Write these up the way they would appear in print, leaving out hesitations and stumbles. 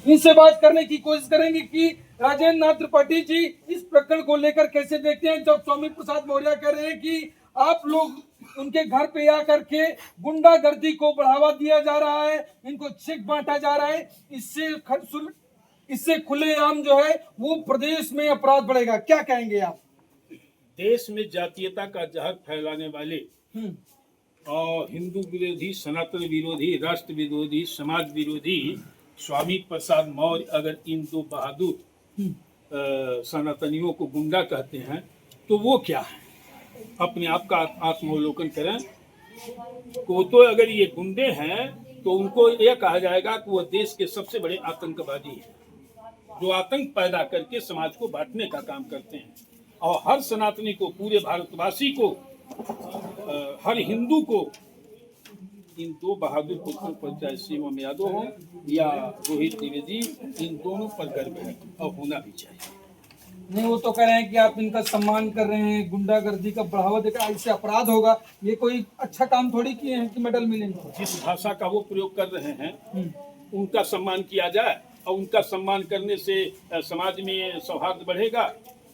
इनसे बात करने की कोशिश करेंगे कि राजेंद्र नाथ त्रिपाठी जी इस प्रकरण को लेकर कैसे देखते हैं, जब स्वामी प्रसाद मौर्य कह रहे हैं कि आप लोग उनके घर पे आकर के गुंडागर्दी को बढ़ावा दिया जा रहा है, इनको चेक बांटा जा रहा है, इससे खुलेआम जो है वो प्रदेश में अपराध बढ़ेगा। क्या कहेंगे आप? देश में जातीयता का जहर फैलाने वाले और हिंदू विरोधी, सनातन विरोधी, राष्ट्र विरोधी, समाज विरोधी स्वामी प्रसाद मौर्य अगर इन दो बहादुर सनातनियों को गुंडा कहते हैं तो वो क्या है? अपने आप का आत्मावलोकन करें। को तो अगर ये गुंडे हैं तो उनको यह कहा जाएगा कि वो देश के सबसे बड़े आतंकवादी हैं, जो आतंक पैदा करके समाज को बांटने का काम करते हैं। और हर सनातनी को, पूरे भारतवासी को, हर हिंदू को इन दो बहादुर पुत्रों पर, चाहे शिवम यादव हो या रोहित द्विवेदी, इन दोनों पर गर्व है और होना भी चाहिए। नहीं, वो तो कह रहे हैं कि आप इनका सम्मान कर रहे हैं, गुंडागर्दी का बढ़ावा देकर इससे अपराध होगा। ये कोई अच्छा काम थोड़ी किए हैं कि मेडल मिलेंगे। जिस भाषा का वो प्रयोग कर रहे हैं उनका सम्मान किया जाए, और उनका सम्मान करने से समाज में सौहार्द बढ़ेगा।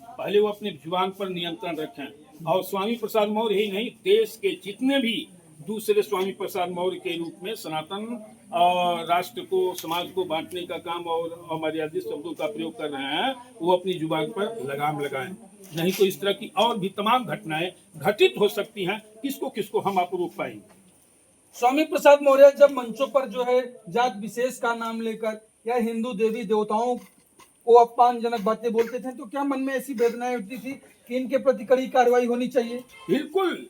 पहले वो अपने जुबान पर नियंत्रण रखें। और स्वामी प्रसाद मौर्य ही नहीं, देश के जितने भी दूसरे स्वामी प्रसाद मौर्य के रूप में सनातन और राष्ट्र को, समाज को बांटने का काम और अमर्यादित शब्दों का प्रयोग कर रहे हैं, वो अपनी जुबान पर लगाम लगाएं। नहीं तो इस तरह की और भी तमाम घटनाएं घटित हो सकती हैं। किसको किसको हम आप रोक पाएंगे? स्वामी प्रसाद मौर्य जब मंचों पर जो है जात विशेष का नाम लेकर या हिंदू देवी देवताओं को अपमानजनक बातें बोलते थे, तो क्या मन में ऐसी वेदनाएं उठती थी कि इनके प्रति कड़ी कार्रवाई होनी चाहिए? बिल्कुल।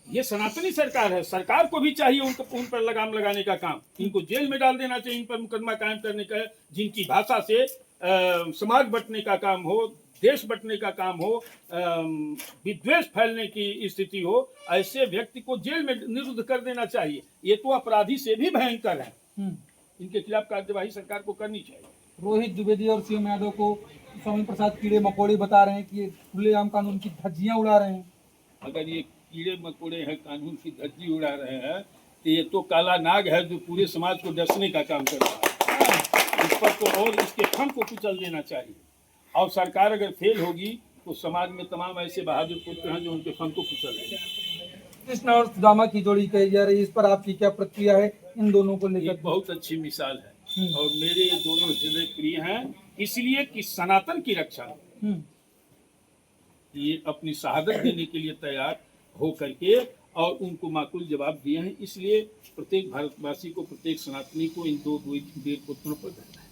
ये सनातनी सरकार है, सरकार को भी चाहिए उन पर लगाम लगाने का काम। इनको जेल में डाल देना चाहिए, इन पर मुकदमा कायम करने का, जिनकी भाषा से समाज बंटने का काम हो, देश बंटने का काम हो, विद्वेष फैलने की स्थिति हो, ऐसे व्यक्ति को जेल में निरुद्ध कर देना चाहिए। ये तो अपराधी से भी भयंकर है। इनके खिलाफ कार्यवाही सरकार को करनी चाहिए। रोहित द्विवेदी और शिवम यादव को स्वामी प्रसाद कीड़े मकोड़े बता रहे हैं कि ये खुलेआम कानून की धज्जियां उड़ा रहे हैं। अगर ये कीड़े मकोड़े हैं, कानून की धज्जी उड़ा रहे हैं, तो ये तो काला नाग है जो पूरे समाज को डसने का काम कर रहा है। इस पर तो और इसके फन को कुचल देना चाहिए। और सरकार अगर फेल होगी तो समाज में तमाम ऐसे बहादुर पुत्र हैं जो उनके फन को कुचल देंगे। कृष्ण और सुदामा की जोड़ी कही जा रही है, इस पर आपकी क्या प्रतिक्रिया है इन दोनों को लेकर? एक बहुत अच्छी मिसाल है और मेरे ये दोनों हृदय प्रिय हैं, इसलिए कि सनातन की रक्षा ये अपनी शहादत देने के लिए तैयार हो करके और उनको माकूल जवाब दिए हैं। इसलिए प्रत्येक भारतवासी को, प्रत्येक सनातनी को इन दो वीर पुत्रों पर गर्व है।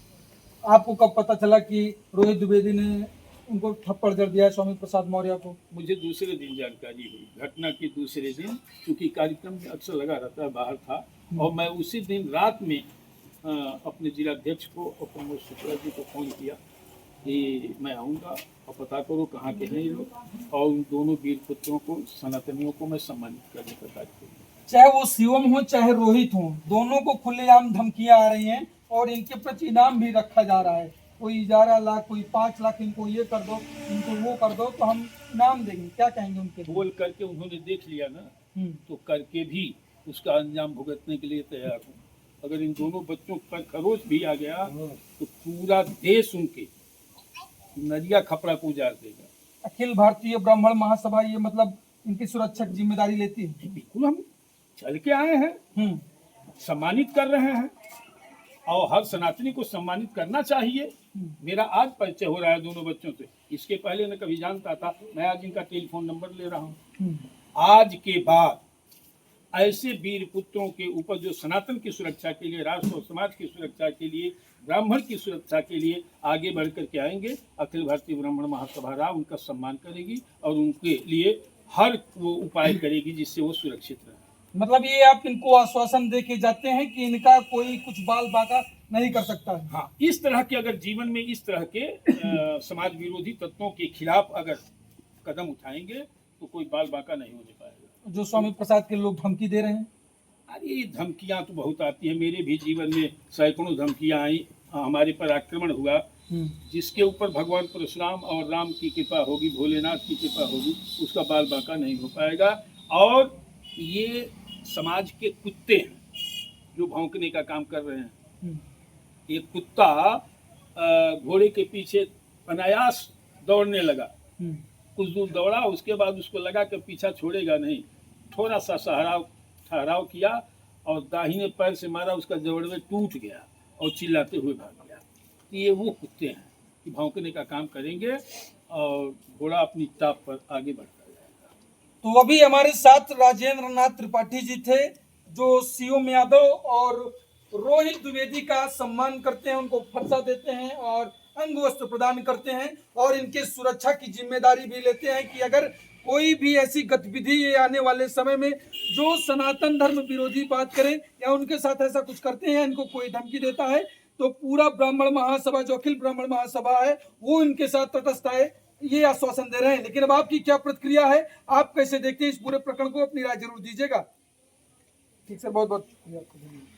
आपको कब पता चला कि रोहित द्विवेदी ने उनको थप्पड़ जड़ दिया है स्वामी प्रसाद मौर्य को? मुझे दूसरे दिन जानकारी हुई, घटना के दूसरे दिन, क्योंकि कार्यक्रम में अक्सर लगा रहता है, बाहर था। और मैं उसी दिन रात में अपने जिलाध्यक्ष को और प्रमोद शुक्ला जी को फ़ोन किया कि मैं आऊँगा और पता करो कहाँ के हैं ये लोग, और उन दोनों वीर पुत्रों को, सनातनियों को मैं सम्मानित करने का कार्य करूँगा। चाहे वो शिवम हो चाहे रोहित हो, दोनों को खुलेआम धमकियां आ रही हैं और इनके प्रति इनाम भी रखा जा रहा है। कोई 11 लाख, कोई 5 लाख, इनको ये कर दो, इनको वो कर दो तो हम इनाम देंगे। क्या कहेंगे उनके लिए? बोल करके उन्होंने देख लिया ना, तो करके भी उसका अंजाम भुगतने के लिए तैयार हूँ। अगर इन दोनों बच्चों पर खरोच भी आ गया तो पूरा देश उनके नदिया खपड़ा को उजाड़ देगा। अखिल भारतीय ब्राह्मण महासभा ये मतलब इनकी सुरक्षा की जिम्मेदारी लेती है? बिल्कुल, हम चल के आए हैं, सम्मानित कर रहे हैं और हर सनातनी को सम्मानित करना चाहिए। मेरा आज परिचय हो रहा है दोनों बच्चों से, इसके पहले मैं कभी जानता था। मैं आज इनका टेलीफोन नंबर ले रहा हूँ। आज के बाद ऐसे वीर पुत्रों के ऊपर जो सनातन की सुरक्षा के लिए, राष्ट्र और समाज की सुरक्षा के लिए, ब्राह्मण की सुरक्षा के लिए आगे बढ़ करके आएंगे, अखिल भारतीय ब्राह्मण महासभा राव उनका सम्मान करेगी और उनके लिए हर वो उपाय करेगी जिससे वो सुरक्षित रहे। मतलब ये आप इनको आश्वासन दे के जाते हैं कि इनका कोई कुछ बाल बाका नहीं कर सकता है? हाँ, इस तरह के अगर जीवन में इस तरह के समाज विरोधी तत्वों के खिलाफ अगर कदम उठाएंगे तो कोई बाल बाका नहीं होने पाएगा। जो स्वामी प्रसाद के लोग धमकी दे रहे हैं? अरे धमकियां तो बहुत आती है, मेरे भी जीवन में सैकड़ों धमकियां आई। हमारे पर आक्रमण हुआ, जिसके ऊपर भगवान परशुराम और राम की कृपा होगी, भोलेनाथ की कृपा होगी, उसका बाल बाका नहीं हो पाएगा। और ये समाज के कुत्ते हैं जो भौंकने का काम कर रहे हैं, एक कुत्ता घोड़े के पीछे अनायास दौड़ने लगा। कुछ दूर दौड़ा, उसके बाद उसको लगा कि पीछा छोड़ेगा नहीं, थोड़ा सा ठहराव किया और दाहिने पैर से मारा, उसका जबड़े टूट गया और चिल्लाते हुए भाग गया। तो ये वो कुत्ते हैं कि भौंकने का काम करेंगे और घोड़ा अपनी ताप पर आगे बढ़ता जाएगा। तो अभी हमारे साथ राजेंद्र नाथ त्रिपाठी जी थे, जो सीओम यादव और रोहित द्विवेदी का सम्मान करते हैं, उनको फरसा देते हैं और अंग वस्त्र प्रदान करते हैं और इनके सुरक्षा की जिम्मेदारी भी लेते हैं कि अगर कोई भी ऐसी गतिविधि ये आने वाले समय में जो सनातन धर्म विरोधी बात करें या उनके साथ ऐसा कुछ करते हैं, इनको कोई धमकी देता है, तो पूरा ब्राह्मण महासभा, जो अखिल ब्राह्मण महासभा है, वो इनके साथ तटस्थ है, ये आश्वासन दे रहे हैं। लेकिन अब आपकी क्या प्रतिक्रिया है, आप कैसे देखते हैं इस पूरे प्रकरण को? अपनी राय जरूर दीजिएगा। ठीक सर, बहुत बहुत शुक्रिया आपका।